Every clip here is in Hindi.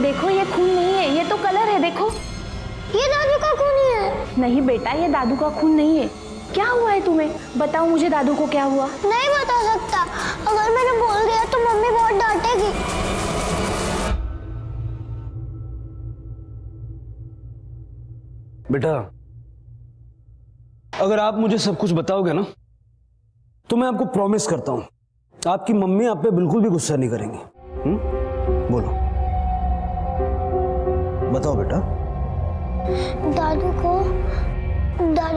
देखो ये खून नहीं है, ये तो कलर है। देखो ये दादू का खून ही है। नहीं बेटा, ये दादू का खून नहीं है। क्या हुआ है तुम्हें? बताओ मुझे, दादू को क्या हुआ? नहीं बता सकता, अगर मैंने बोल दिया तो मम्मी बहुत डांटेगी। बेटा, अगर आप मुझे सब कुछ बताओगे ना तो मैं आपको प्रॉमिस करता हूं आपकी मम्मी आप पे बिल्कुल भी गुस्सा नहीं करेंगी। बोलो, बताओ बेटा। दादू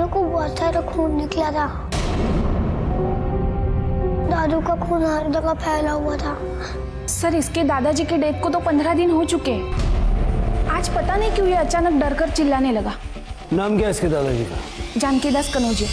को बहुत सारा खून निकला था। दादू का खून हर जगह फैला हुआ था। सर, इसके दादाजी के डेथ को तो 15 दिन हो चुके हैं। आज पता नहीं क्यों ये अचानक डर कर चिल्लाने लगा। नाम क्या है इसके दादाजी का? जानकी दास कनौजिया।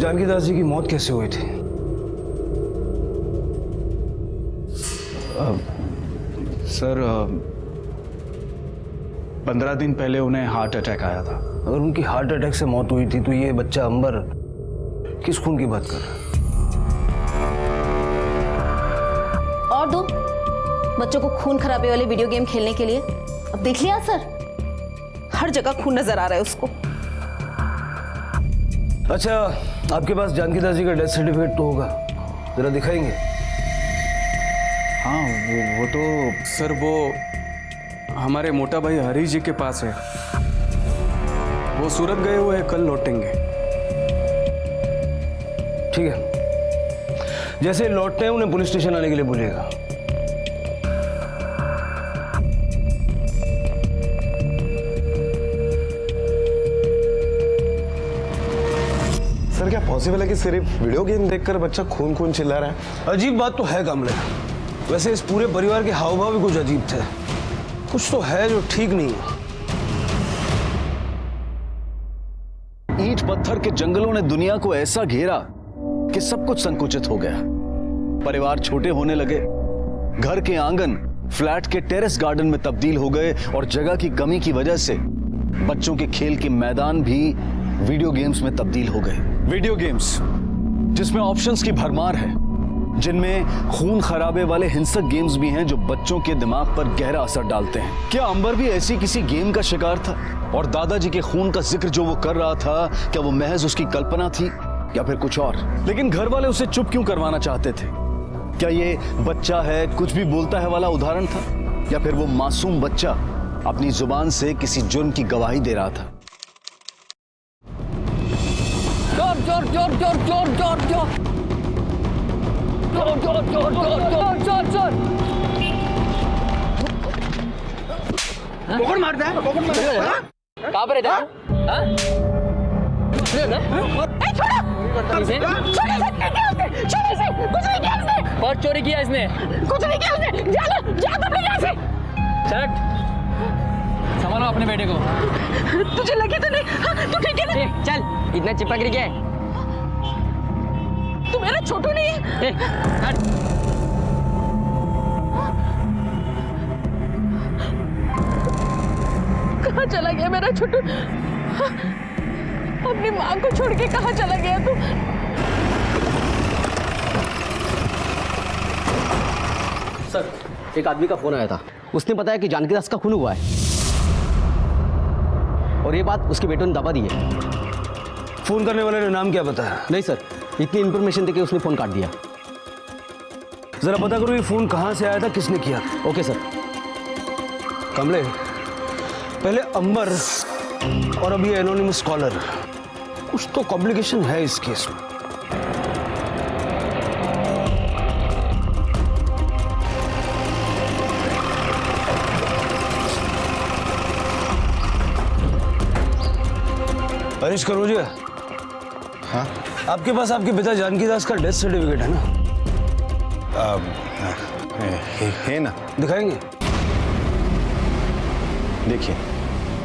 जानकी दास जी की मौत कैसे हुई थी? सर 15 दिन पहले उन्हें हार्ट अटैक आया था। अगर उनकी हार्ट अटैक से मौत हुई थी तो ये बच्चा अंबर किस खून की बात कर रहा है? और दो बच्चों को खून खराबे वाले वीडियो गेम खेलने के लिए। अब देख लिया सर, हर जगह खून नजर आ रहा है उसको। अच्छा, आपके पास जानकी दास जी का डेथ सर्टिफिकेट तो होगा, जरा दिखाएंगे? हाँ, वो तो सर वो हमारे मोटा भाई हरी जी के पास है। वो सूरत गए हुए हैं, कल लौटेंगे। ठीक है, जैसे लौटते हैं उन्हें पुलिस स्टेशन आने के लिए बोलिएगा। सर, क्या पॉसिबल है कि सिर्फ वीडियो गेम देखकर बच्चा खून खून चिल्ला रहा है? अजीब बात तो है कामले। वैसे इस पूरे परिवार के हाव भाव भी कुछ अजीब थे। कुछ तो है जो ठीक नहीं है। ईंट पत्थर के जंगलों ने दुनिया को ऐसा घेरा कि सब कुछ संकुचित हो गया। परिवार छोटे होने लगे, घर के आंगन फ्लैट के टेरेस गार्डन में तब्दील हो गए और जगह की कमी की वजह से बच्चों के खेल के मैदान भी वीडियो गेम्स में तब्दील हो गए। वीडियो गेम्स जिसमें ऑप्शंस की भरमार है, जिनमें खून खराबे वाले हिंसक गेम्स भी हैं जो बच्चों के दिमाग पर गहरा असर डालते हैं। क्या अंबर भी ऐसी किसी गेम का शिकार था? और दादाजी के खून का जिक्र जो वो कर रहा था, क्या वो महज उसकी कल्पना थी या फिर कुछ और? लेकिन घर वाले उसे चुप क्यों करवाना चाहते थे? क्या ये बच्चा है, कुछ भी बोलता है वाला उदाहरण था, या फिर वो मासूम बच्चा अपनी जुबान से किसी जुर्म की गवाही दे रहा था? जोर जोर जोर जोर जोर जोर जोर जोर जोर जोर जोर जोर जोर पकड़ मारता है, पकड़ मारता है। कहाँ पर रहता है? हाँ? छोड़ो इसे, कुछ नहीं किया इसने। बहुत चोरी किया इसने। कुछ नहीं किया इसने। जा तुम लोग यहाँ से। चल, संभालो अपने बेटे को। तुझे लगी तो नहीं? हाँ, तू ठीक है ना? चल, इतना चिपक रही है। तू मेरा छोटू नहीं है। कहाँ चला गया मेरा छोटू? अपनी माँ को छोड़ के कहाँ चला गया तू? सर, एक आदमी का फोन आया था। उसने बताया कि जानकी दास का खून हुआ है और ये बात उसके बेटों ने दबा दी है। फोन करने वाले ने नाम क्या बताया? नहीं सर, इतनी इन्फॉर्मेशन देके उसने फोन काट दिया। जरा पता करो ये फोन कहां से आया था, किसने किया? Okay sir. कमले, पहले अंबर और अब ये एनोनिमस कॉलर, कुछ तो कॉम्प्लिकेशन है इस केस में। हरीश कनौजिया, हाँ? आपके पास आपके पिता जानकी दास का डेथ सर्टिफिकेट है ना? है ना? दिखाएंगे? देखिए,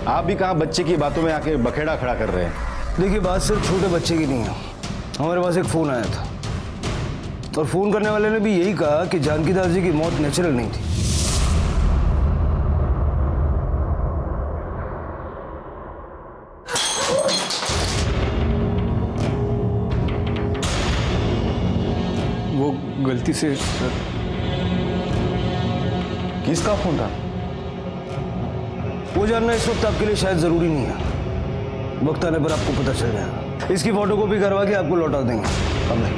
आप भी कहाँ बच्चे की बातों में आके बखेड़ा खड़ा कर रहे हैं। देखिए, बात सिर्फ छोटे बच्चे की नहीं है। हमारे पास एक फोन आया था और फोन करने वाले ने भी यही कहा कि जानकी दास जी की मौत नेचुरल नहीं थी। वो गलती से सर। किसका फोन था? वो जानना इस वक्त आपके लिए शायद जरूरी नहीं है। वक्त आने पर आपको पता चल जाएगा। इसकी फोटोकॉपी करवा के आपको लौटा देंगे। कमले,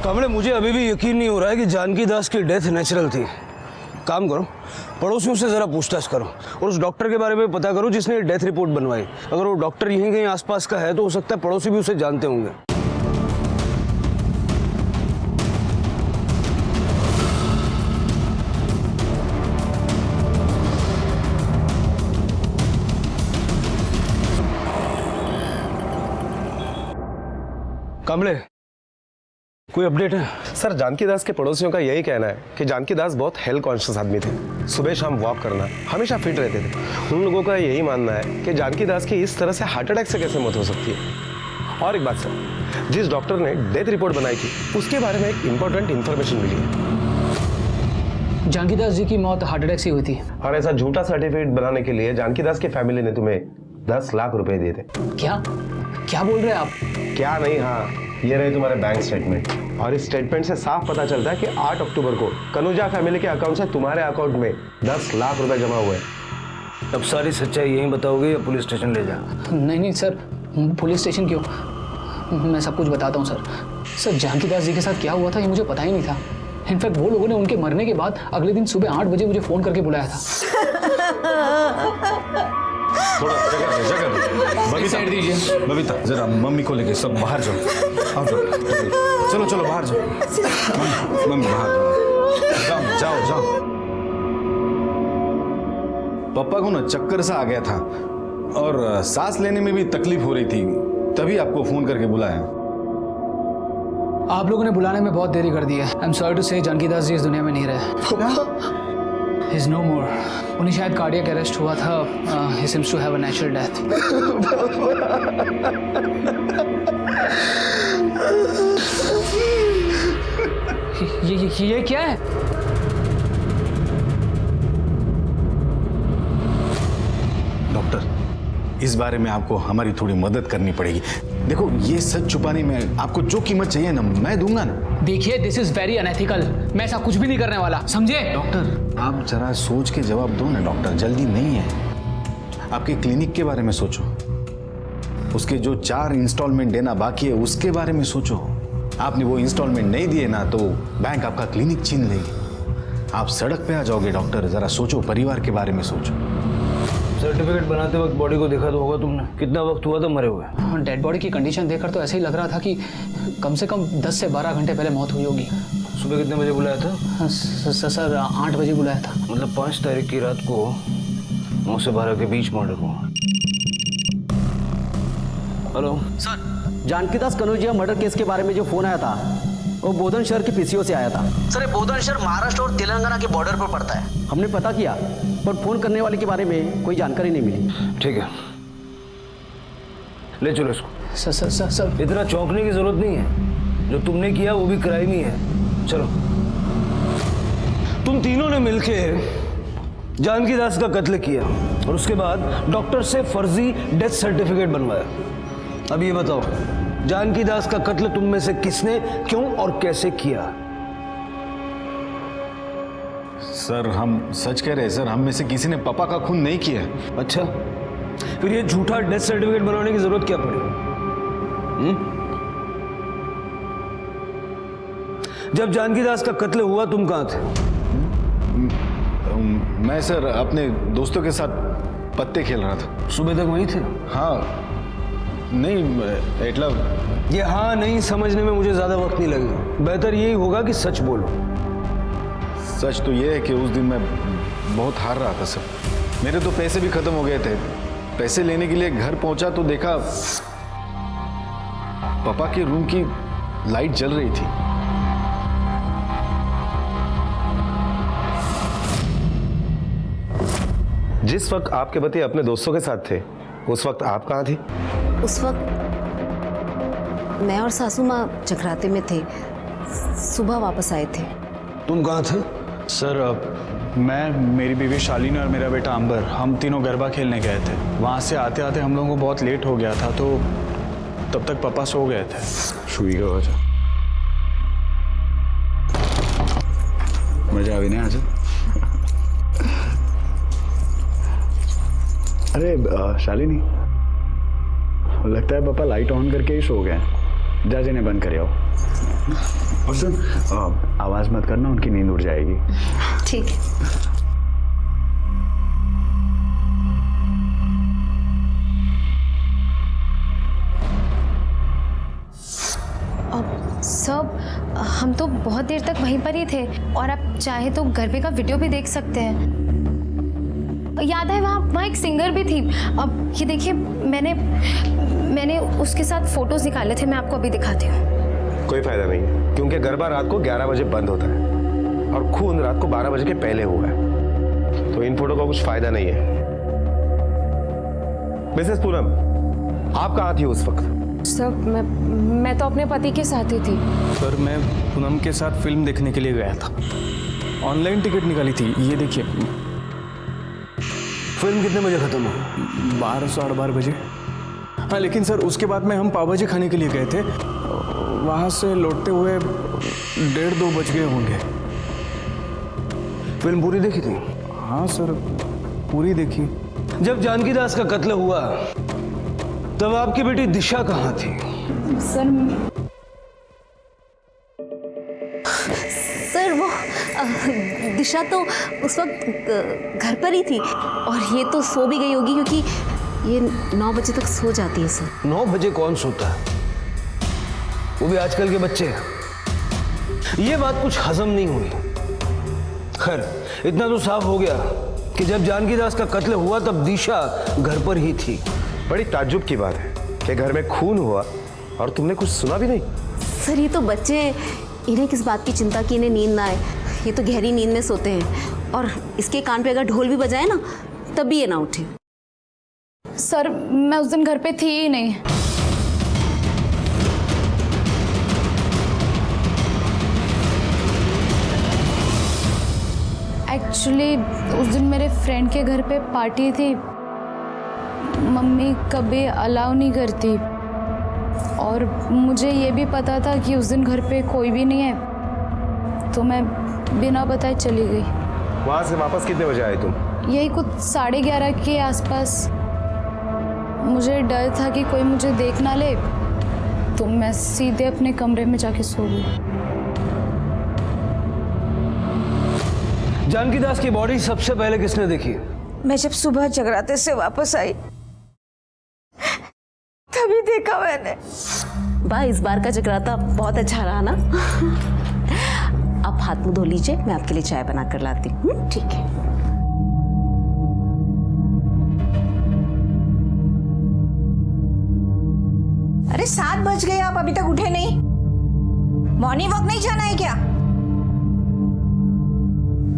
कमले, मुझे अभी भी यकीन नहीं हो रहा है कि जानकी दास की डेथ नेचुरल थी। काम करो, पड़ोसियों से जरा पूछताछ करो और उस डॉक्टर के बारे में पता करो जिसने डेथ रिपोर्ट बनवाई। अगर वो डॉक्टर यहीं कहीं आसपास का है तो हो सकता है पड़ोसी भी उसे जानते होंगे। कमले, कोई अपडेट है? सर, जानकी दास के पड़ोसियों का यही कहना है कि जानकी दास बहुत हेल्थ कॉन्शियस आदमी थे। सुबह शाम वॉक करना, हमेशा फिट रहते थे। उन लोगों का यही मानना है कि जानकी दास की इस तरह से हार्ट अटैक से कैसे मौत हो सकती है। और एक बात सर, जिस डॉक्टर ने डेथ रिपोर्ट बनाई थी उसके बारे में एक इंपॉर्टेंट इन्फॉर्मेशन मिली है। जानकी दास जी की मौत हार्ट अटैक से हुई थी। और ऐसा झूठा सर्टिफिकेट बनाने के लिए जानकी दास की फैमिली ने तुम्हें 10 लाख रुपए दिए थे। क्या क्या बोल रहे हैं आप? क्या नहीं, हाँ, ये रहे तुम्हारे बैंक स्टेटमेंट। और इस स्टेटमेंट से साफ पता चलता है कि 8 अक्टूबर को कनुजा फैमिली के अकाउंट से तुम्हारे अकाउंट में 10 लाख रुपए जमा हुए। अब सारी सच्चाई यहीं बताओगे या पुलिस स्टेशन ले जाओ? नहीं सर, पुलिस स्टेशन क्यों? मैं सब कुछ बताता हूँ सर। सर, जानकी दास जी के साथ क्या हुआ था ये मुझे पता ही नहीं था। इनफैक्ट वो लोगों ने उनके मरने के बाद अगले दिन सुबह 8 बजे मुझे फ़ोन करके बुलाया था। थोड़ा जगह बबीता, जरा मम्मी को लेके सब बाहर जाओ। आओ जाओ, चलो चलो बाहर जाओ। मम्मी बाहर जाओ, जाओ जाओ। पापा को ना चक्कर सा आ गया था और सांस लेने में भी तकलीफ हो रही थी, तभी आपको फोन करके बुलाया। आप लोगों ने बुलाने में बहुत देरी कर दी है। आई एम सॉरी टू से, जानकी दास जी इस दुनिया में नहीं रहे। He's no more. उन्हें शायद कार्डियक अरेस्ट हुआ था। He seems to have a natural death. ये क्या है? डॉक्टर, इस बारे में आपको हमारी थोड़ी मदद करनी पड़ेगी। देखो, ये सच छुपाने में आपको जो कीमत चाहिए ना, मैं दूंगा ना। देखिए, दिस इज वेरी अनएथिकल। मैं ऐसा कुछ भी नहीं करने वाला, समझे? डॉक्टर, आप जरा सोच के जवाब दो ना डॉक्टर, जल्दी नहीं है। आपके क्लिनिक के बारे में सोचो, उसके जो 4 इंस्टॉलमेंट देना बाकी है उसके बारे में सोचो। आपने वो इंस्टॉलमेंट नहीं दिए ना तो बैंक आपका क्लिनिक छीन लेगी। आप सड़क पे आ जाओगे डॉक्टर, जरा सोचो, परिवार के बारे में सोचो। सर्टिफिकेट बनाते वक्त बॉडी को देखा तो होगा तुमने? कितना वक्त हुआ था मरे हुए? डेड बॉडी की कंडीशन देखकर तो ऐसे ही लग रहा था कि कम से कम 10 से 12 घंटे पहले मौत हुई होगी। सुबह कितने बजे बुलाया था? सर 8 बजे बुलाया था। मतलब 5 तारीख की रात को 9 से 12 के बीच मर्डर हुआ। हेलो सर, जानकी दास कनौजिया मर्डर केस के बारे में जो फोन आया था वो बोधन शहर के पीसीओ से आया था। सर, ये बोधन शहर महाराष्ट्र और तेलंगाना के बॉर्डर पर पड़ता है। हमने पता किया पर फोन करने वाले के बारे में कोई जानकारी नहीं मिली। ठीक है, ले चलो इसको। सर इतना चौंकने की जरूरत नहीं है। जो तुमने किया वो भी क्राइम ही है। चलो। तुम तीनों ने मिलके जानकी दास का कत्ल किया और उसके बाद डॉक्टर से फर्जी डेथ सर्टिफिकेट बनवाया। अब ये बताओ, जानकी दास का कत्ल तुम में से किसने, क्यों और कैसे किया? सर, हम सच कह रहे हैं सर, हम में से किसी ने पापा का खून नहीं किया। अच्छा, फिर ये झूठा डेथ सर्टिफिकेट बनवाने की जरूरत क्या पड़ी? जब जानकी दास का कत्ल हुआ तुम कहां थे? मैं सर अपने दोस्तों के साथ पत्ते खेल रहा था। सुबह तक वहीं थे? हाँ, नहीं मतलब ये हाँ नहीं समझने में मुझे ज्यादा वक्त नहीं लगेगा। बेहतर यही होगा कि सच बोलो। सच तो ये है कि उस दिन मैं बहुत हार रहा था सर। मेरे तो पैसे भी खत्म हो गए थे। पैसे लेने के लिए घर पहुंचा तो देखा पापा के रूम की लाइट जल रही थी। जिस वक्त आपके पति अपने दोस्तों के साथ थे उस वक्त आप कहाँ थी? उस वक्त मैं और सासू माँ जगराते में थे, सुबह वापस आए थे। तुम कहाँ थे? सर मैं, मेरी बीवी शालिनी और मेरा बेटा अंबर, हम तीनों गरबा खेलने गए थे। वहाँ से आते आते हम लोगों को बहुत लेट हो गया था, तो तब तक पापा सो गए थे। शुई का वजह मजा भी नहीं आज। अरे शालिनी, लगता है पापा लाइट ऑन करके ही सो गए। जा जिन्हें बंद कर आओ। और सुन, आवाज मत करना, उनकी नींद उड़ जाएगी। ठीक है। सब हम तो बहुत देर तक वहीं पर ही थे और आप चाहे तो गरबे का वीडियो भी देख सकते हैं। याद है वहाँ एक सिंगर भी थी। अब ये देखिए, मैंने उसके साथ फोटोज निकाले थे, मैं आपको अभी दिखाती हूँ। कोई फायदा नहीं, क्योंकि गरबा रात को 11 बजे बंद होता है और खून रात को 12 बजे के पहले हुआ है, तो इन फोटो का कुछ फायदा नहीं है। मिसेस पूनम, आप कहाँ थी उस वक्त? सर मैं तो अपने पति के साथ ही थी। सर मैं पूनम के साथ फिल्म देखने के लिए गया था। ऑनलाइन टिकट निकाली थी, ये देखिए। फिल्म कितने बजे खत्म हुई? 12 साढ़े 12 बजे। हाँ, लेकिन सर उसके बाद में हम पाव भाजी खाने के लिए गए थे। वहाँ से लौटते हुए 1:30-2 बज गए होंगे। फिल्म पूरी देखी थी? हाँ सर, पूरी देखी। जब जानकी दास का कत्ल हुआ तब आपकी बेटी दिशा कहाँ थी? सर वो दिशा तो उस वक्त घर पर ही थी, और ये तो सो भी गई होगी क्योंकि ये 9 बजे तक सो जाती है सर। 9 बजे कौन सोता है, वो भी आजकल के बच्चे। ये बात कुछ हजम नहीं हुई। खैर, इतना तो साफ हो गया कि जब जानकी दास का कत्ल हुआ तब दिशा घर पर ही थी। बड़ी ताज्जुब की बात है कि घर में खून हुआ और तुमने कुछ सुना भी नहीं। सर ये तो बच्चे हैं, इन्हें किस बात की चिंता कि इन्हें नींद ना आए। ये तो गहरी नींद में सोते हैं, और इसके कान पे अगर ढोल भी बजाए ना तब भी ये ना उठे। सर मैं उस दिन घर पे थी ही नहीं। एक्चुअली उस दिन मेरे फ्रेंड के घर पे पार्टी थी। मम्मी कभी अलाउ नहीं करती, और मुझे ये भी पता था कि उस दिन घर पे कोई भी नहीं है, तो मैं बिना बताए चली गई। वहां से वापस कितने बजे आए तुम? यही कुछ 11:30 के आसपास। मुझे डर था कि कोई मुझे देख ना ले, तो मैं सीधे अपने कमरे में जाके सो गई। जानकी दास की बॉडी सबसे पहले किसने देखी? मैं जब सुबह जगराते से वापस आई तभी देखा मैंने। वाह, इस बार का जगराता बहुत अच्छा रहा ना। आप हाथ मुंह धो लीजिए, मैं आपके लिए चाय बना कर लाती हूँ। ठीक है। अरे 7 बज गए, आप अभी तक उठे नहीं? मॉर्निंग वॉक नहीं जाना है क्या?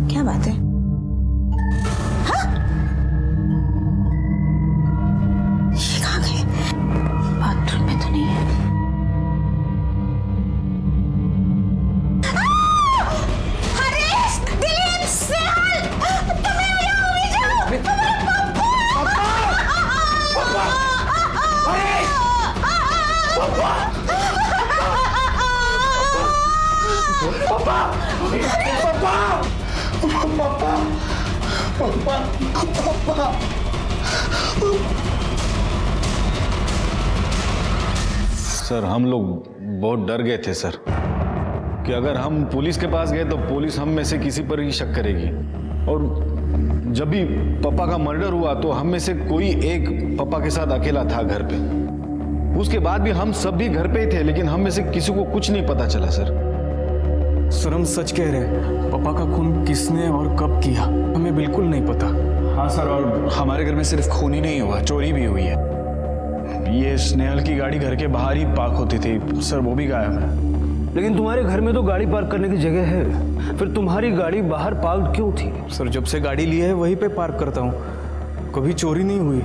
क्या बात है? हाँ? ये कहाँ गए? बाथरूम में तो नहीं है। हरीश, दिलीप, स्नेहल, तुम्हें यहाँ भी जाओ। सर हम लोग बहुत डर गए थे सर, कि अगर हम पुलिस के पास गए तो पुलिस हम में से किसी पर ही शक करेगी। और जब भी पापा का मर्डर हुआ तो हम में से कोई एक पापा के साथ अकेला था घर पे। उसके बाद भी हम सब भी घर पे ही थे, लेकिन हम में से किसी को कुछ नहीं पता चला सर। सर हम सच कह रहे हैं, पापा का खून किसने और कब किया हमें बिल्कुल नहीं पता। हाँ सर, और हमारे घर में सिर्फ खून ही नहीं हुआ, चोरी भी हुई है। ये स्नेहल की गाड़ी घर के बाहर ही पार्क होती थी सर, वो भी गायब है। लेकिन तुम्हारे घर में तो गाड़ी पार्क करने की जगह है, फिर तुम्हारी गाड़ी बाहर पार्क क्यों थी? सर जब से गाड़ी ली है वहीं पे पार्क करता हूँ। कभी चोरी नहीं हुई।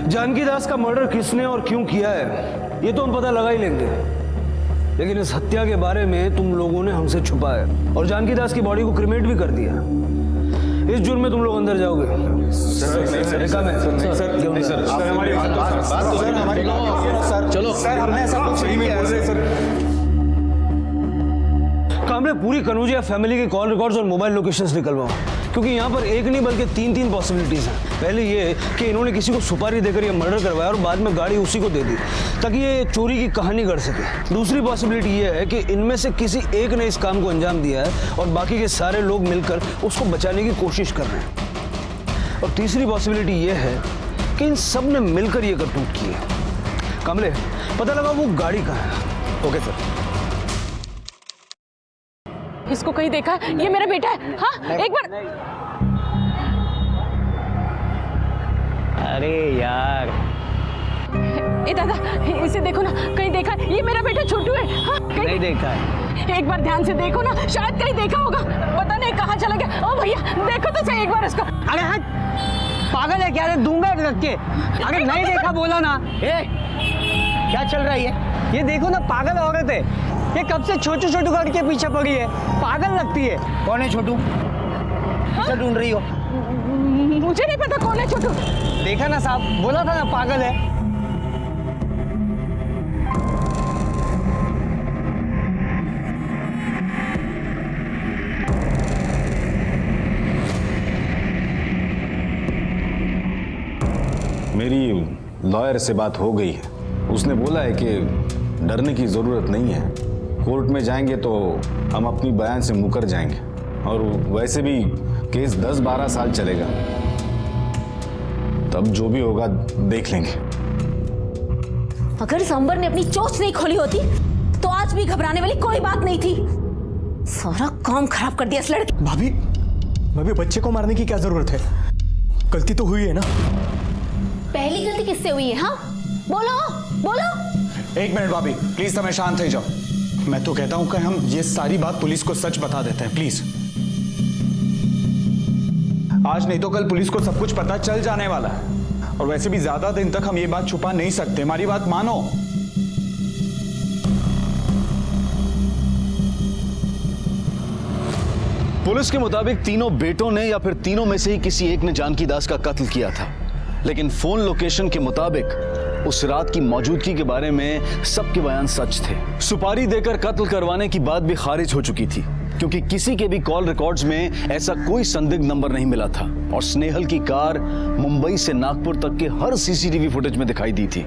जानकी दास का मर्डर किसने और क्यों किया है ये तो हम पता लगा ही लेंगे, लेकिन इस हत्या के बारे में तुम लोगों ने हमसे छुपाया और जानकी दास की बॉडी को क्रिमेट भी कर दिया। इस जुर्म में तुम लोग अंदर जाओगे। कामले पूरी कनौजिया फैमिली के कॉल रिकॉर्ड्स और मोबाइल लोकेशंस निकलवाओ, क्योंकि यहाँ पर एक नहीं बल्कि तीन पॉसिबिलिटीज हैं। पहले ये कि इन्होंने किसी को सुपारी देकर ये मर्डर करवाया और बाद में गाड़ी उसी को दे दी ताकि ये चोरी की कहानी गढ़ सके। दूसरी पॉसिबिलिटी ये है कि इनमें से किसी एक ने इस काम को अंजाम दिया है और बाकी के सारे लोग मिलकर उसको बचाने की कोशिश कर रहे हैं। और तीसरी पॉसिबिलिटी ये है कि इन सब ने मिलकर ये करतूत की है। कामले पता लगा वो गाड़ी कहाँ है। Okay sir. इसको कहीं देखा है? ये मेरा बेटा है। हाँ एक बार। अरे यार ए दादा इसे देखो ना, कहीं देखा है? ये मेरा बेटा छोटू है। हाँ नहीं देखा है। एक बार ध्यान से देखो ना, शायद कहीं देखा होगा, पता नहीं कहाँ चला गया। ओ भैया देखो तो सही एक बार इसको। अरे हाँ पागल है क्या रे, दूंगा रख के। अगर नहीं देखा बोला ना। ए क्या चल रहा है ये देखो ना, पागल औरत है ये, कब से छोटू छोटू करके पीछे पड़ी है, पागल लगती है। कौन है छोटू? किसे ढूंढ रही हो? मुझे नहीं पता कौन है छोटू। देखा ना साहब, बोला था ना पागल है। मेरी लॉयर से बात हो गई है, उसने बोला है कि डरने की ज़रूरत नहीं है। कोर्ट में जाएंगे तो हम अपनी बयान से मुकर जाएंगे और वैसे भी केस 10-12 साल चलेगा, तब जो भी होगा देख लेंगे। अगर सांबर ने अपनी चोंच नहीं खोली होती तो आज भी घबराने वाली कोई बात नहीं थी। सारा काम खराब कर दिया इस लड़के। भाभी बच्चे को मारने की क्या जरूरत है? गलती तो हुई है ना। पहली गलती किससे हुई है? हाँ बोलो बोलो। एक मिनट भाभी प्लीज, समय शांत हो जाओ। मैं तो कहता हूं कि हम ये सारी बात पुलिस को सच बता देते हैं प्लीज। आज नहीं तो कल पुलिस को सब कुछ पता चल जाने वाला है, और वैसे भी ज्यादा दिन तक हम ये बात छुपा नहीं सकते। हमारी बात मानो। पुलिस के मुताबिक तीनों बेटों ने या फिर तीनों में से ही किसी एक ने जानकी दास का कत्ल किया था, लेकिन फोन लोकेशन के मुताबिक उस रात की मौजूदगी के बारे में सबके बयान सच थे। सुपारी देकर कत्ल करवाने की बात भी खारिज हो चुकी थी, क्योंकि किसी के भी कॉल रिकॉर्ड्स में ऐसा कोई संदिग्ध नंबर नहीं मिला था और स्नेहल की कार मुंबई से नागपुर तक के हर सीसीटीवी फुटेज में दिखाई दी थी।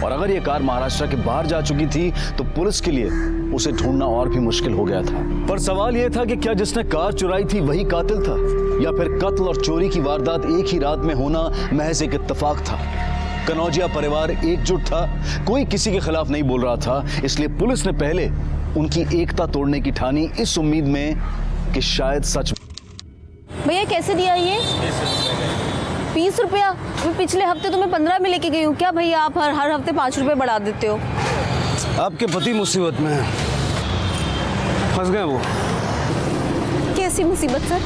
और अगर यह कार महाराष्ट्र के बाहर जा चुकी थी तो पुलिस के लिए उसे ढूंढना और भी मुश्किल हो गया था। पर सवाल यह था कि क्या जिसने कार चुराई थी वही कातिल था, या फिर कत्ल और चोरी की वारदात एक ही रात में होना महज एक इत्तेफाक था। कनौजिया परिवार एकजुट था, कोई किसी के खिलाफ नहीं बोल रहा था, इसलिए पुलिस ने पहले उनकी एकता तोड़ने की ठानी, इस उम्मीद में कि शायद सच। भैया कैसे दिया ये? 20 रुपया? मैं पिछले हफ्ते तुम्हें 15 में लेके गई हूँ। क्या भैया आप हर हफ्ते 5 रुपए बढ़ा देते हो? आपके पति मुसीबत में है, फंस गए वो। कैसी मुसीबत सर?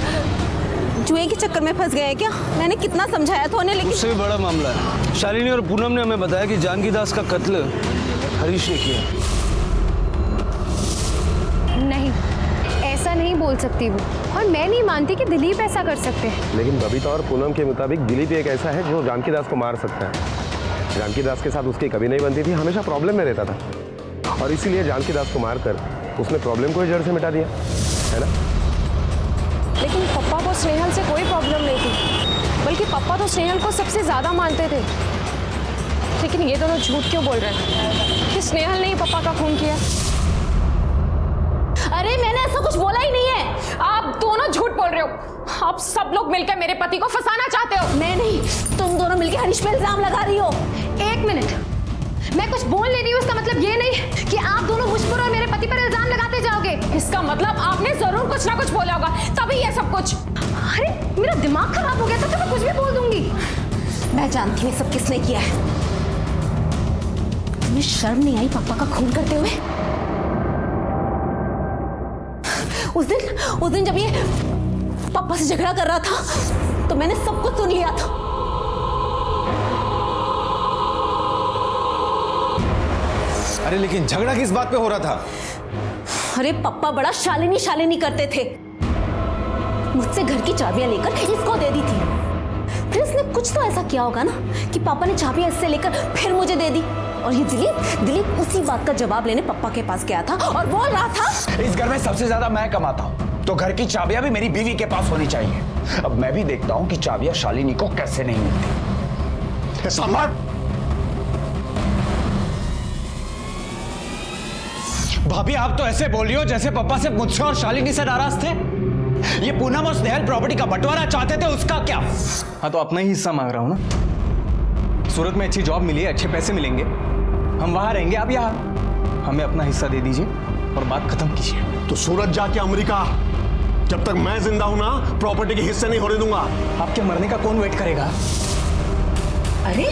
जुए के चक्कर में फंस गए हैं क्या? मैंने कितना समझाया था उन्हें, लेकिन उससे भी बड़ा मामला है। शालिनी और पूनम ने हमें बताया कि जानकी दास का कत्ल हरीश ने किया। नहीं, ऐसा नहीं बोल सकती वो, और मैं नहीं मानती कि दिलीप ऐसा कर सकते हैं। लेकिन बबीता और पूनम के मुताबिक दिलीप एक ऐसा है जो जानकी दास को मार सकता है। जानकी दास के साथ उसकी कभी नहीं बनती थी, हमेशा प्रॉब्लम में रहता था, और इसीलिए जानकी दास को मारकर उसने प्रॉब्लम को ही जड़ से मिटा दिया, है ना? लेकिन पापा को स्नेहल से कोई प्रॉब्लम नहीं थी, बल्कि पापा तो स्नेहल को सबसे ज़्यादा मानते थे। लेकिन ये दोनों झूठ क्यों बोल रहे हैं कि स्नेहल ने ही पापा का खून किया? अरे मैंने ऐसा कुछ बोला ही नहीं है। आप दोनों झूठ बोल रहे हो। आप सब लोग मिलकर मेरे पति को फंसाना चाहते हो। मैं नहीं, तुम दोनों मिलकर हरीश पे इल्जाम लगा रही हो। एक मिनट, मैं कुछ बोल ले रही हूँ, इसका मतलब ये नहीं कि आप दोनों मुझ पर और मेरे पति पर इल्जाम लगाते जाओगे। इसका मतलब आपने जरूर कुछ ना कुछ बोला होगा, तभी ये सब कुछ। अरे मेरा दिमाग खराब हो गया था, तो मैं कुछ भी बोल दूंगी। मैं जानती हूँ सब किसने किया है। तुम्हें शर्म नहीं आई पापा का खून करते हुए? उस दिन जब ये पापा से झगड़ा कर रहा था, तो मैंने सब कुछ सुन लिया था। अरे लेकिन झगड़ा किस बात पे हो रहा था? अरे पप्पा बड़ा शालिनी शालिनी करते थे। मुझसे घर की चाबियां लेकर इसको दे दी थी। फिर इसने कुछ तो ऐसा किया होगा ना कि पापा ने चाबियां इससे लेकर फिर मुझे दे दी। और ये दिलीप उसी बात का जवाब लेने पप्पा के पास गया था और बोल रहा था, इस घर में सबसे ज्यादा मैं कमाता हूँ, तो घर की चाबियां भी मेरी बीवी के पास होनी चाहिए। अब मैं भी देखता हूँ कि चाबियां शालिनी को कैसे नहीं मिलती। सम्राट, भाभी आप तो ऐसे बोल रही हो जैसे पापा सिर्फ मुझसे और शालिनी से नाराज थे। ये पूनम और स्नेहल प्रॉपर्टी का बंटवारा चाहते थे, उसका क्या? हाँ तो अपना ही हिस्सा मांग रहा हूं ना। सूरत में अच्छी जॉब मिली है, अच्छे पैसे मिलेंगे, हम वहां रहेंगे, आप यहाँ। हमें अपना हिस्सा दे दीजिए और बात खत्म कीजिए। तो सूरत जाके अमेरिका, जब तक मैं जिंदा हूं ना प्रॉपर्टी के हिस्से नहीं होने दूंगा। आपके मरने का कौन वेट करेगा? अरे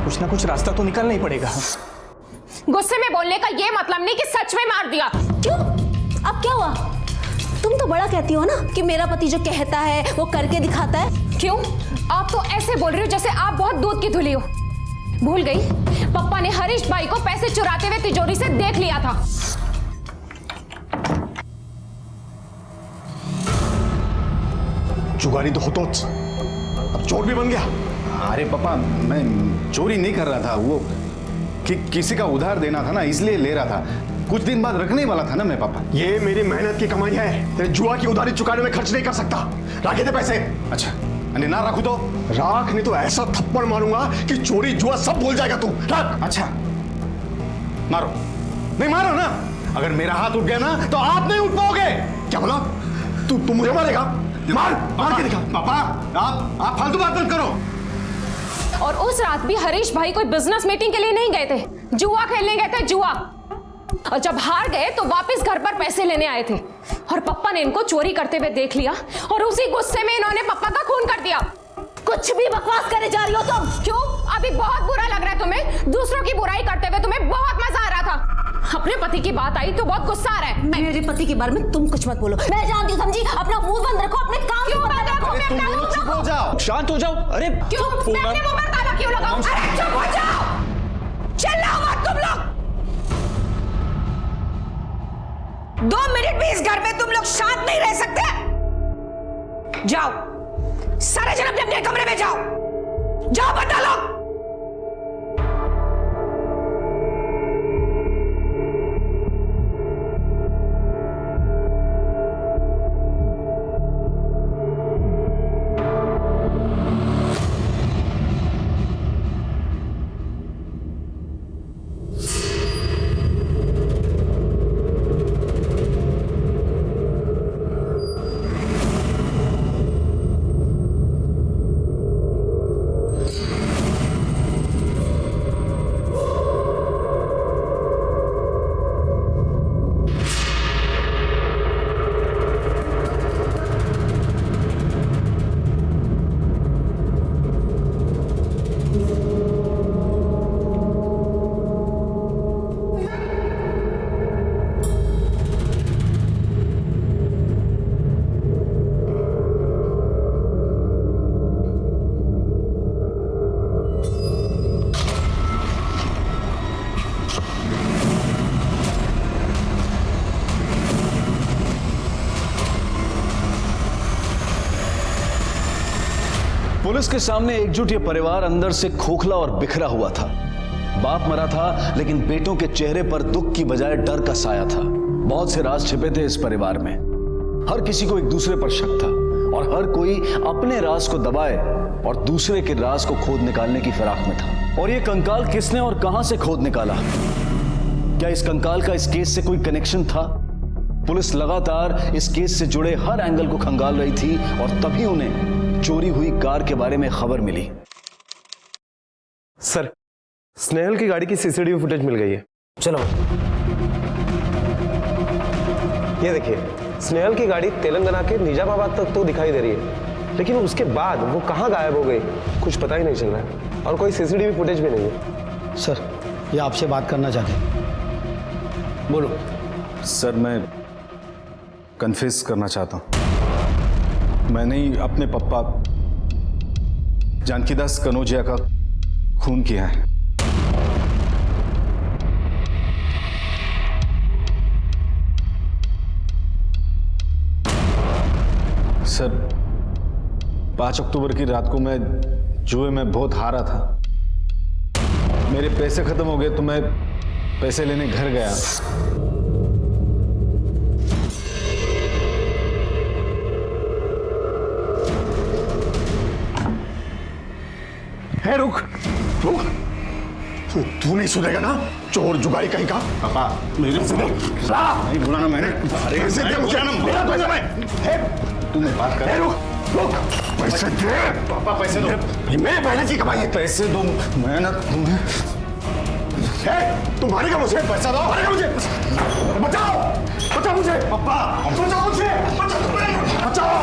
कुछ ना कुछ रास्ता तो निकालना ही पड़ेगा। गुस्से में बोलने का ये मतलब नहीं कि सच में मार दिया। क्यों? अब क्या हुआ? तुम तो बड़ा कहती हो ना कि मेरा पति जो कहता है वो करके दिखाता है। क्यों? आप तो ऐसे बोल रही हो जैसे आप बहुत दूध की धुली हो। भूल गई, पप्पा ने हरीश भाई को पैसे चुराते हुए तिजोरी से देख लिया था। जुगारी तो होतो, अब चोर भी बन गया। अरे पापा, मैं चोरी नहीं कर रहा था, वो किसी का उधार देना था ना, इसलिए ले रहा था। कुछ दिन बाद रखने वाला था ना मैं पापा। ये मेरी मेहनत की कमाई है, तेरे जुआ की उधारी चुकाने में खर्च नहीं कर सकता। रखे थे पैसे। अच्छा, अरे ना रखू तो? राख, नहीं तो ऐसा थप्पड़ मारूंगा कि चोरी जुआ सब भूल जाएगा तू। रख। अच्छा मारो। नहीं मारो ना, अगर मेरा हाथ उठ गया ना तो आप नहीं उठ पाओगे। क्या बोला? तू मुझे मारेगा? मार के दिखा। पापा आप फालतू बात मत करो। और उस रात भी हरीश भाई कोई बिजनेस मीटिंग के लिए नहीं गए थे, जुआ खेलने गए थे, जुआ। और जब हार गए तो वापस घर पर पैसे लेने आए थे और पप्पा ने इनको चोरी करते हुए देख लिया और उसी गुस्से में इन्होंने पप्पा का खून कर दिया। कुछ भी बकवास करे जा रही हो तुम। क्यों? अभी बहुत बुरा लग रहा है तुम्हें? दूसरों की बुराई करते हुए तुम्हें बहुत मजा आ रहा था। अपने पति की बात आई तो बहुत गुस्सा आ रहा है। मेरे पति के बारे में तुम कुछ मत बोलो। मैं जानती हूँ, समझी? अपना मुंह बंद रखो, अपने काम क्यों बंद रखो। तुम दोनों चुप हो जाओ, शांत हो जाओ। अरे क्यों? मैं अपने मुंह पर ताला क्यों लगाऊं? अरे चुप हो जाओ, चिल्लाओ मत तुम लोग। 2 मिनट भी इस घर में तुम लोग शांत नहीं रह सकते? जाओ, सारे जन अपने अपने कमरे में जाओ। जाओ बता लो। पुलिस के सामने एकजुट ये परिवार अंदर से खोखला और बिखरा हुआ था। बाप मरा था लेकिन बेटों के चेहरे पर दुख की बजाय डर का साया था। बहुत से राज छिपे थे इस परिवार में। हर किसी को एक दूसरे पर शक था और हर कोई अपने राज को दबाए और दूसरे के राज को खोद निकालने की फिराक में था। और ये कंकाल किसने और कहां से खोद निकाला? क्या इस कंकाल का इस केस से कोई कनेक्शन था? पुलिस लगातार इस केस से जुड़े हर एंगल को खंगाल रही थी और तभी उन्हें चोरी हुई कार के बारे में खबर मिली। सर, स्नेहल की गाड़ी की सीसीटीवी फुटेज मिल गई है। चलो, ये देखिए, स्नेहल की गाड़ी तेलंगाना के निजामाबाद तक तो दिखाई दे रही है, लेकिन उसके बाद वो कहाँ गायब हो गई कुछ पता ही नहीं चल रहा है और कोई सीसीटीवी फुटेज भी नहीं है। सर, ये आपसे बात करना चाहते हैं। बोलो। सर, मैं कन्फेस करना चाहता हूँ। मैंने ही अपने पप्पा जानकीदास कनौजिया का खून किया है। सर 5 अक्टूबर की रात को मैं जुए में बहुत हारा था। मेरे पैसे खत्म हो गए तो मैं पैसे लेने घर गया। है रुक रुक, तू नहीं सुनेगा ना, चोर जुगाड़ी कहीं का। पापा मेरे से नहीं बोला ना मैंने। अरे पैसे दे मुझे ना, मेरा पैसा मैं। तू मैं बात कर। रुक रुक, पैसे दे पापा, पैसे दो। मैं मेहनत की कमाई है। पैसे दो, मेहनत। तुम मारेगा मुझे, पैसा दो, मारेगा मुझे। बचाओ बचाओ मुझे पापा, बचाओ मुझे, बचाओ।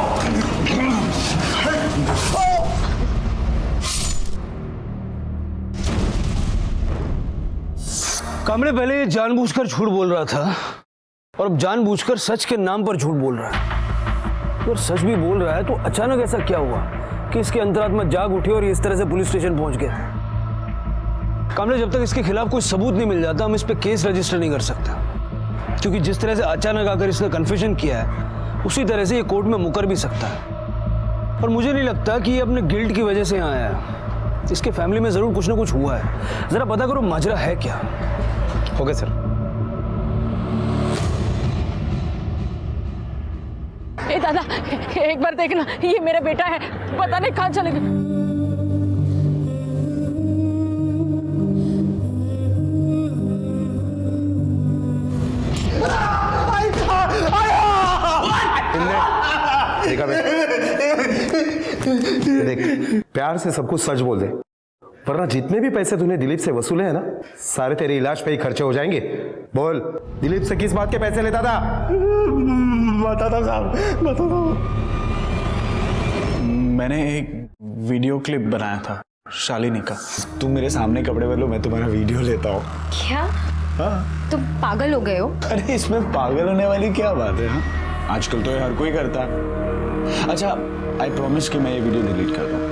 कामड़े पहले ये जानबूझकर झूठ बोल रहा था और अब जानबूझकर सच के नाम पर झूठ बोल रहा है। और सच भी बोल रहा है तो अचानक ऐसा क्या हुआ कि इसकी अंतरात्मा जाग उठी और इस तरह से पुलिस स्टेशन पहुंच गया? कामड़े, जब तक इसके खिलाफ कोई सबूत नहीं मिल जाता हम इस पे केस रजिस्टर नहीं कर सकते, क्योंकि जिस तरह से अचानक आकर इसने कन्फेशन किया है उसी तरह से ये कोर्ट में मुकर भी सकता है। और मुझे नहीं लगता कि ये अपने गिल्ट की वजह से यहाँ आया है। इसके फैमिली में जरूर कुछ ना कुछ हुआ है। जरा पता करो माजरा है क्या। Okay sir. ए दादा, एक बार देखना, ये मेरा बेटा है, पता नहीं कहाँ चले गए। देख, प्यार से सब कुछ सच बोल दे, वरना जितने भी पैसे तूने दिलीप से वसूले हैं ना, सारे तेरे इलाज पे ही खर्चे हो जाएंगे। बोल, दिलीप से किस बात के पैसे लेता था? बताता साहब, बताता। मैंने एक वीडियो क्लिप बनाया था शालिनी का। तुम मेरे सामने कपड़े बदलो, मैं तुम्हारा वीडियो लेता हूँ। क्या? हाँ। तुम पागल हो गए हो? अरे इसमें पागल होने वाली क्या बात है? हाँ? आजकल तो ये हर कोई करता है। अच्छा, आई प्रॉमिस कि मैं ये वीडियो डिलीट कर दूँ।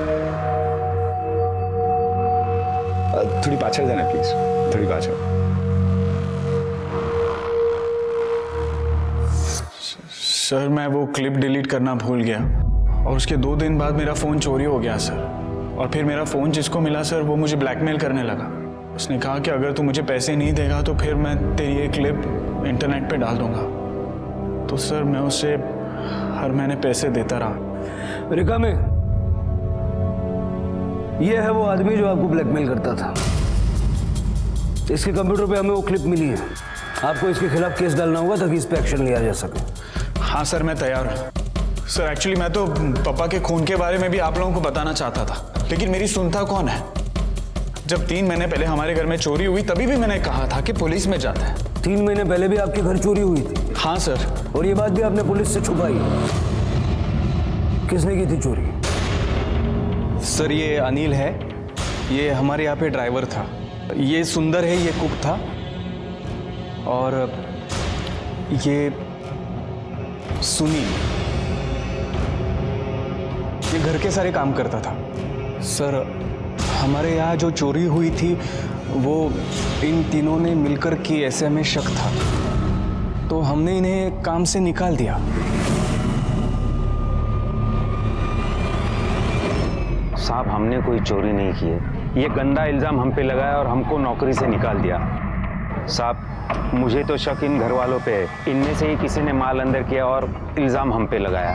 थोड़ी पाछड़ जाना प्लीज, थोड़ी पाछड़। सर मैं वो क्लिप डिलीट करना भूल गया और उसके 2 दिन बाद मेरा फ़ोन चोरी हो गया सर। और फिर मेरा फ़ोन जिसको मिला सर, वो मुझे ब्लैकमेल करने लगा। उसने कहा कि अगर तू मुझे पैसे नहीं देगा तो फिर मैं तेरी ये क्लिप इंटरनेट पे डाल दूंगा। तो सर मैं उसे हर महीने पैसे देता रहा। रिका में ये है वो आदमी जो आपको ब्लैकमेल करता था। इसके कंप्यूटर पे हमें वो क्लिप मिली है। आपको इसके खिलाफ केस डालना होगा ताकि इस पे एक्शन लिया जा सके। हाँ सर, मैं तैयार हूँ। सर एक्चुअली मैं तो पापा के खून के बारे में भी आप लोगों को बताना चाहता था, लेकिन मेरी सुनता कौन है। जब 3 महीने पहले हमारे घर में चोरी हुई तभी भी मैंने कहा था कि पुलिस में जाते हैं। 3 महीने पहले भी आपके घर चोरी हुई थी? हाँ सर। और ये बात भी आपने पुलिस से छुपाई? किसने की थी चोरी? सर ये अनिल है, ये हमारे यहाँ पे ड्राइवर था। ये सुंदर है, ये कुक था। और ये सुनील, ये घर के सारे काम करता था। सर हमारे यहाँ जो चोरी हुई थी वो इन तीनों ने मिलकर की, ऐसे हमें शक था तो हमने इन्हें काम से निकाल दिया। साहब हमने कोई चोरी नहीं की है, ये गंदा इल्ज़ाम हम पे लगाया और हमको नौकरी से निकाल दिया। साहब मुझे तो शक इन घर वालों पे है, इनमें से ही किसी ने माल अंदर किया और इल्ज़ाम हम पे लगाया।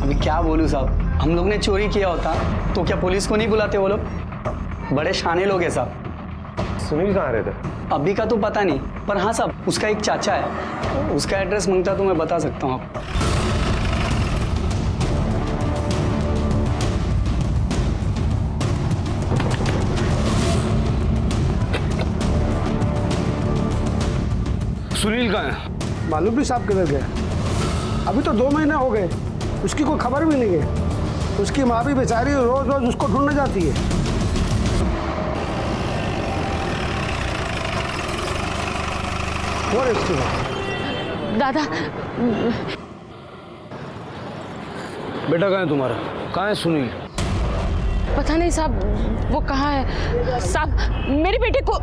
अभी क्या बोलूं साहब, हम लोग ने चोरी किया होता तो क्या पुलिस को नहीं बुलाते वो लोग? बड़े शाने लोग हैं साहब। सुनील कहाँ रहता है? अभी का तो पता नहीं, पर हाँ साहब उसका एक चाचा है, उसका एड्रेस मांगता तो मैं बता सकता हूँ आपको। सुनील कहाँ है? मालूम भी साहब किधर गए? अभी तो 2 महीने हो गए, उसकी कोई खबर भी नहीं है। उसकी माँ भी बेचारी रोज रोज उसको ढूंढने जाती है। दादा बेटा कहाँ है तुम्हारा? कहाँ है सुनील? पता नहीं साहब, वो कहाँ है साहब। मेरे बेटे को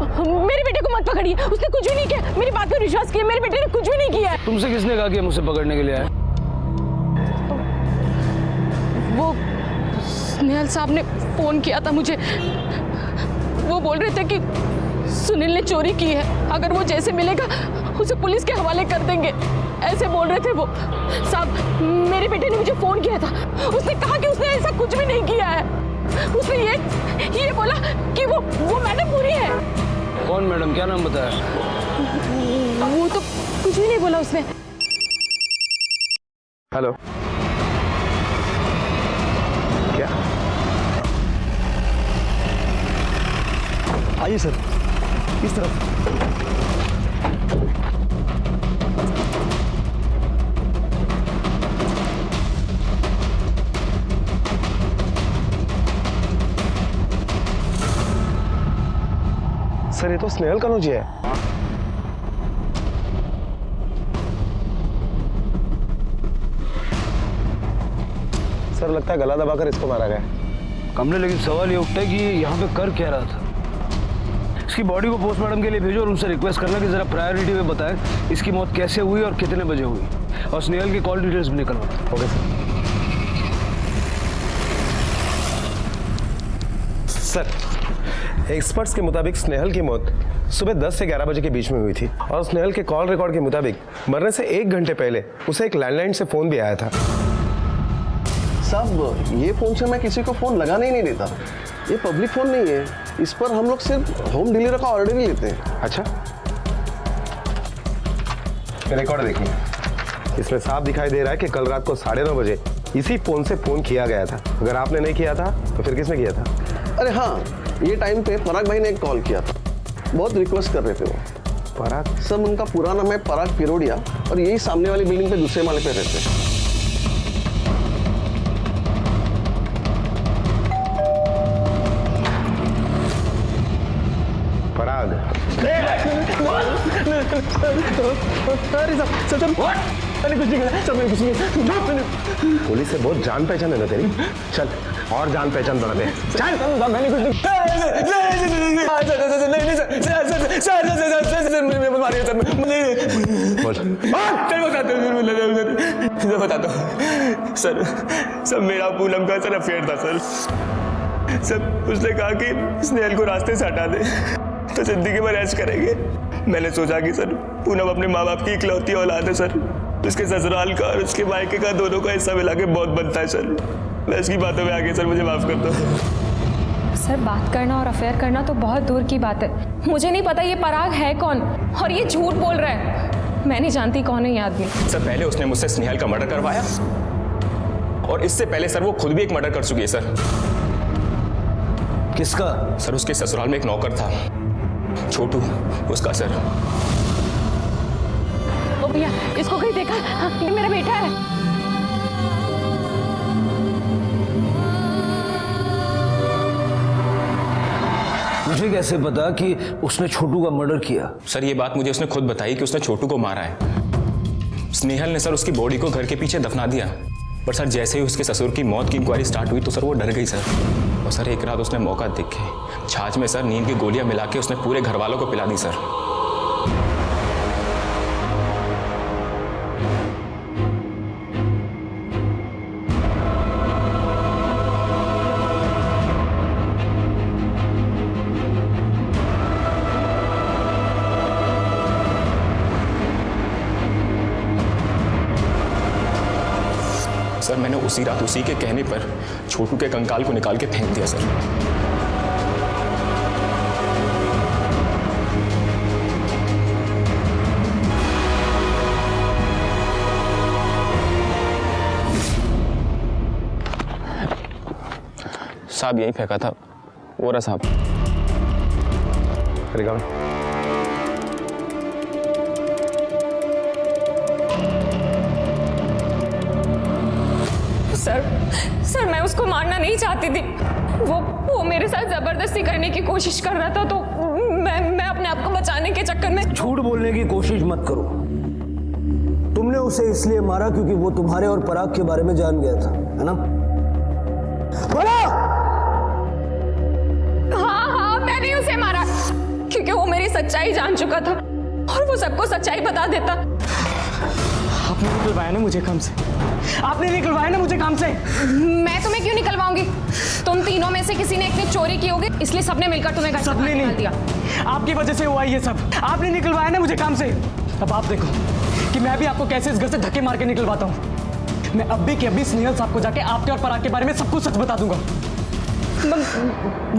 मत पकड़िए, उसने कुछ भी नहीं किया। मेरी बात पर विश्वास किया, मेरे बेटे ने कुछ भी नहीं किया है। तुमसे किसने कहा कि मुझसे पकड़ने के लिए आया? वो स्नेहल साहब ने फोन किया था मुझे। वो बोल रहे थे कि सुनील ने चोरी की है, अगर वो जैसे मिलेगा उसे पुलिस के हवाले कर देंगे, ऐसे बोल रहे थे वो साहब। मेरे बेटे ने मुझे फोन किया था, उसने कहा कि उसने ऐसा कुछ भी नहीं किया है। उसने ये बोला कि वो मैडम पूरी है। कौन मैडम? क्या नाम बताया? वो तो कुछ भी नहीं बोला उसने। हेलो, क्या? आइए सर, इस तरफ। सर ये तो स्नेहल कनौजिया है। सर लगता है गला दबाकर इसको मारा गया। कमरे, लेकिन सवाल ये उठता है कि ये यहाँ पे कर क्या रहा था? इसकी बॉडी को पोस्टमार्टम के लिए भेजो और उनसे रिक्वेस्ट करना कि जरा प्रायोरिटी में बताएं इसकी मौत कैसे हुई और कितने बजे हुई, और स्नेहल की कॉल डिटेल्स भी निकलवा। Okay sir. एक्सपर्ट्स के मुताबिक स्नेहल की मौत सुबह 10 से 11 बजे के बीच में हुई थी, और स्नेहल के कॉल रिकॉर्ड के मुताबिक मरने से 1 घंटे पहले उसे एक लैंडलाइन से फोन भी आया था। साहब ये फोन से मैं किसी को फोन लगाने ही नहीं देता, ये पब्लिक फोन नहीं है, इस पर हम लोग सिर्फ होम डिलीवरी का ऑर्डर ही लेते हैं। अच्छा, रिकॉर्ड देखिए, इसमें साफ दिखाई दे रहा है कि कल रात को 9:30 बजे इसी फोन से फोन किया गया था। अगर आपने नहीं किया था तो फिर किसने किया था? अरे हाँ, ये टाइम पे पराग भाई ने एक कॉल किया था, बहुत रिक्वेस्ट कर रहे थे वो। पराग? सब उनका पूरा नाम है पराग पिरोडिया, और यही सामने वाली बिल्डिंग पे दूसरे माले पे रहते हैं। पराग? पुलिस से बहुत जान पहचान है ना तेरी। चल और जान पहचान बढ़ा दे। चल। मैंने कुछ बताता हूँ सर, मेरा पूनम का सर अफेयर था सर। उसने कहा कि स्नेहल को रास्ते से हटा दे तो जिंदगी भर ऐश करेंगे। मैंने सोचा कि सर पूनम अपने माँ बाप की इकलौती औलाद है सर, उसके ससुराल का और उसके मायके का दोनों का हिस्सा मिला के बहुत बनता है सर। मैं इसकी बातों में आगे सर मुझे माफ कर दो। सर बात करना और अफेयर करना तो बहुत दूर की बात है। मुझे नहीं पता ये पराग है कौन, और ये झूठ बोल रहा है। मैं नहीं जानती कौन है ये आदमी। सर पहले उसने मुझसे स्नेहल का मर्डर करवाया, और इससे पहले सर वो खुद भी एक मर्डर कर चुकी है सर। किसका? सर उसके ससुराल में एक नौकर था, छोटू, उसका सर। ओ भैया, इसको कहीं देखा? ये मेरा बेटा है। मुझे कैसे पता कि उसने छोटू का मर्डर किया? सर ये बात मुझे उसने खुद बताई कि उसने छोटू को मारा है। स्नेहल ने सर उसकी बॉडी को घर के पीछे दफना दिया, पर सर जैसे ही उसके ससुर की मौत की इंक्वायरी स्टार्ट हुई तो सर वो डर गई सर। और सर एक रात उसने मौका देख के छाछ में सर नींद की गोलियां मिला के उसने पूरे घर वालों को पिला दी सर। सर मैंने उसी रात उसी के कहने पर छोटू के कंकाल को निकाल के फेंक दिया सर। साहब यही फेंका था, वो रहा साहब। सर मैं उसको मारना नहीं चाहती थी, वो मेरे साथ जबरदस्ती करने की कोशिश कर रहा था, तो मैं अपने आप को बचाने के चक्कर में। झूठ बोलने की कोशिश मत करो। तुमने तुमने उसे इसलिए मारा क्योंकि वो तुम्हारे और पराग के बारे में जान गया था, है ना? बोला! हाँ, मैंने उसे मारा क्योंकि वो मेरी सच्चाई जान चुका था और वो सबको सच्चाई बता देता। आपने निकलवाया ना मुझे काम से, आपने निकलवाया ना मुझे काम से। मैं तुम्हें क्यों निकलवाऊंगी? तुम तीनों में से किसी ने एक ने चोरी की होगी, इसलिए सबने मिलकर तुम्हें घर से बाहर निकाल दिया। आपकी वजह से हुआ ये सब, आपने निकलवाया ना मुझे काम से। अब आप देखो कि मैं भी आपको कैसे इस घर से धक्के मार के निकलवाता हूँ। मैं अब भी के अभी स्नेहल साहब को जाके आपके और पराग के बारे में सब कुछ सच बता दूंगा।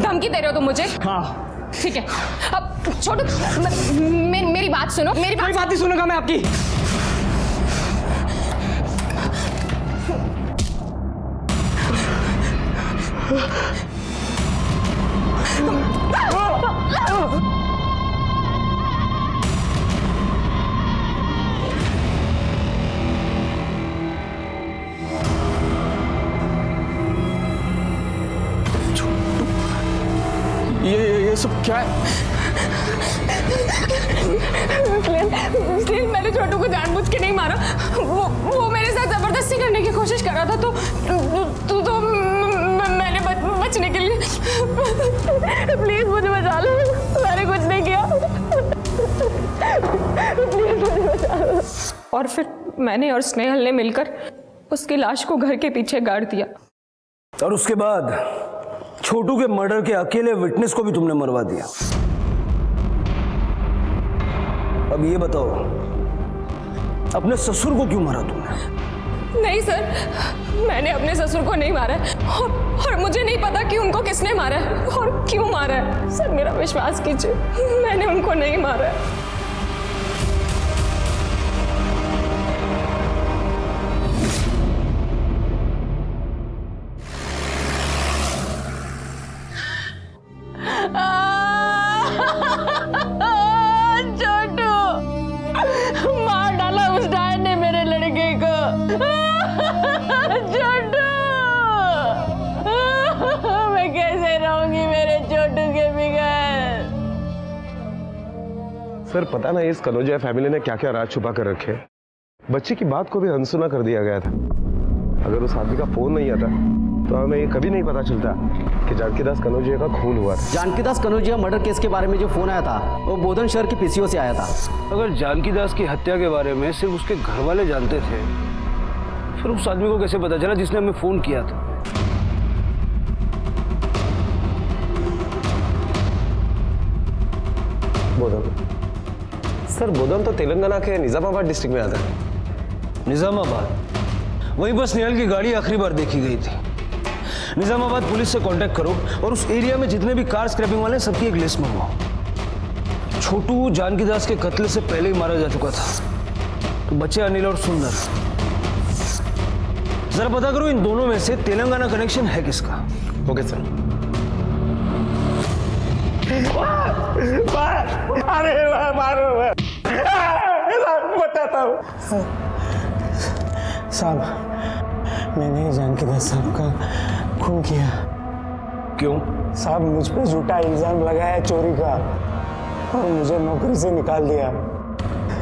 धमकी दे रहे हो तुम मुझे? हाँ ठीक है, अब छोटू मेरी बात सुनो। मेरी बात नहीं सुनूंगा मैं आपकी। ये सब क्या है? मैंने छोटू को जानबूझ के नहीं मारा। वो मेरे साथ जबरदस्ती करने की कोशिश कर रहा था, तो मैंने बचने के लिए। प्लीज मुझे बचा लो, मैंने कुछ नहीं किया। प्लीज मुझे बचा लो। और फिर मैंने और स्नेहल ने मिलकर उसकी लाश को घर के पीछे गाड़ दिया। और उसके बाद छोटू के मर्डर के अकेले विटनेस को भी तुमने मरवा दिया। अब ये बताओ, अपने ससुर को क्यों मारा तुमने? नहीं सर, मैंने अपने ससुर को नहीं मारा और मुझे नहीं पता कि उनको किसने मारा है और क्यों मारा है। सर मेरा विश्वास कीजिए, मैंने उनको नहीं मारा है। छोटू, मार डाला उस डायन ने मेरे लड़के को। छोटू, मैं कैसे रहूंगी मेरे छोटू के बगैर? सर पता ना इस कनौजिया फैमिली ने क्या क्या राज छुपा कर रखे। बच्चे की बात को भी अनसुना कर दिया गया था। अगर उस आदमी का फोन नहीं आता तो हमें ये कभी नहीं पता चलता कि जानकीदास कनौजिया का खून हुआ। जानकीदास कनौजिया मर्डर केस के बारे में जो फोन आया था वो बोधन शहर के पीसीओ से आया था। अगर जानकीदास की हत्या के बारे में सिर्फ उसके घर वाले जानते थे, फिर उस आदमी को कैसे पता चला जिसने हमें फोन किया था? बोधन? सर बोधन तो तेलंगाना के निजामाबाद डिस्ट्रिक्ट में आता है। निजामाबाद? वहीं पर स्नेहल की गाड़ी आखिरी बार देखी गई थी। निजामाबाद पुलिस से कांटेक्ट करो और उस एरिया में जितने भी कार स्क्रैपिंग वाले हैं सबकी एक लिस्ट मंगवाओ। छोटू जानकीदास के कत्ल से पहले ही मारा जा चुका था, तो बचे अनिल और सुंदर। जरा पता करो इन दोनों में से तेलंगाना कनेक्शन है किसका। Okay sir. अरे मारो, बताता हूँ साहब, मैंने जानकीदास साहब का खून किया। क्यों? साहब मुझ पे झूठा इल्जाम लगाया चोरी का और मुझे नौकरी से निकाल दिया,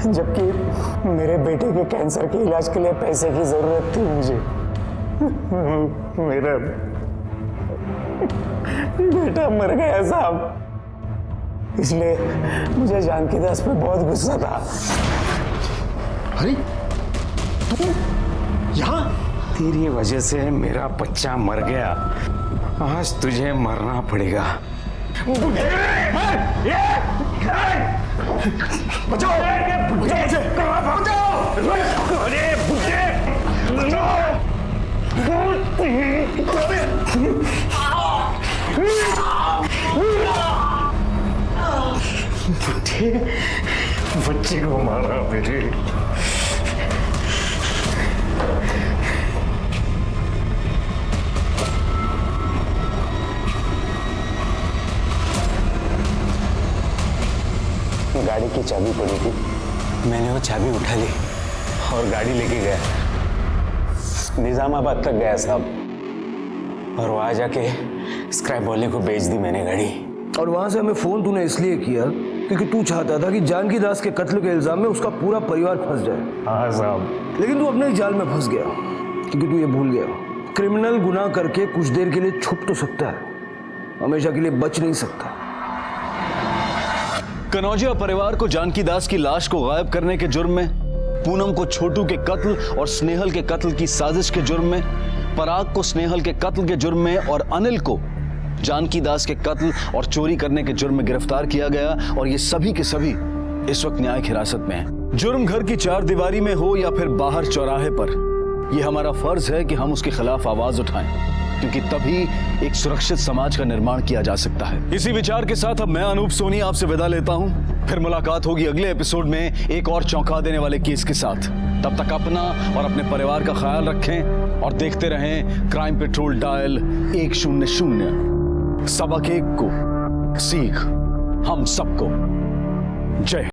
जबकि मेरे बेटे के कैंसर के इलाज के लिए पैसे की जरूरत थी मुझे। मेरा बेटा मर गया साहब, इसलिए मुझे जानकीदास पे बहुत गुस्सा था। अरे तू यहाँ? तेरी वजह से मेरा बच्चा मर गया, आज तुझे मरना पड़ेगा। बचाओ मुझे, बच्चे को मारा मेरे। गाड़ी की चाबी पड़ी थी, मैंने वो चाबी उठा ली और गाड़ी लेके गया, निजामाबाद तक गया साहब, और वहां जाके स्क्रैप वाले को बेच दी मैंने गाड़ी। और वहां से हमें फोन तूने इसलिए किया क्योंकि तू चाहता था कि जानकी दास के कत्ल के इल्जाम में उसका पूरा परिवार फंस जाए। हाँ साहब। लेकिन तू अपने ही जाल में फंस गया, क्योंकि तू ये भूल गया, क्रिमिनल गुनाह करके कुछ देर के लिए छुप तो सकता है, हमेशा के लिए बच नहीं सकता। कनौजिया परिवार को जानकी दास की लाश को गायब करने के जुर्म में, पूनम को छोटू के कत्ल और स्नेहल के कत्ल की साजिश के जुर्म में, पराग को स्नेहल के कत्ल के जुर्म में और अनिल को जानकी दास के कत्ल और चोरी करने के जुर्म में गिरफ्तार किया गया। और ये सभी के सभी इस वक्त न्यायिक हिरासत में हैं। जुर्म घर की चार दीवारी में हो या फिर बाहर चौराहे पर, यह हमारा फर्ज है कि हम उसके खिलाफ आवाज उठाएं, क्योंकि तभी एक सुरक्षित समाज का निर्माण किया जा सकता है। इसी विचार के साथ अब मैं अनूप सोनी आपसे विदा लेता हूं। फिर मुलाकात होगी अगले एपिसोड में एक और चौंका देने वाले केस के साथ। तब तक अपना और अपने परिवार का ख्याल रखें और देखते रहें क्राइम पेट्रोल डायल 100। सबक एक को सीख हम सबको। जय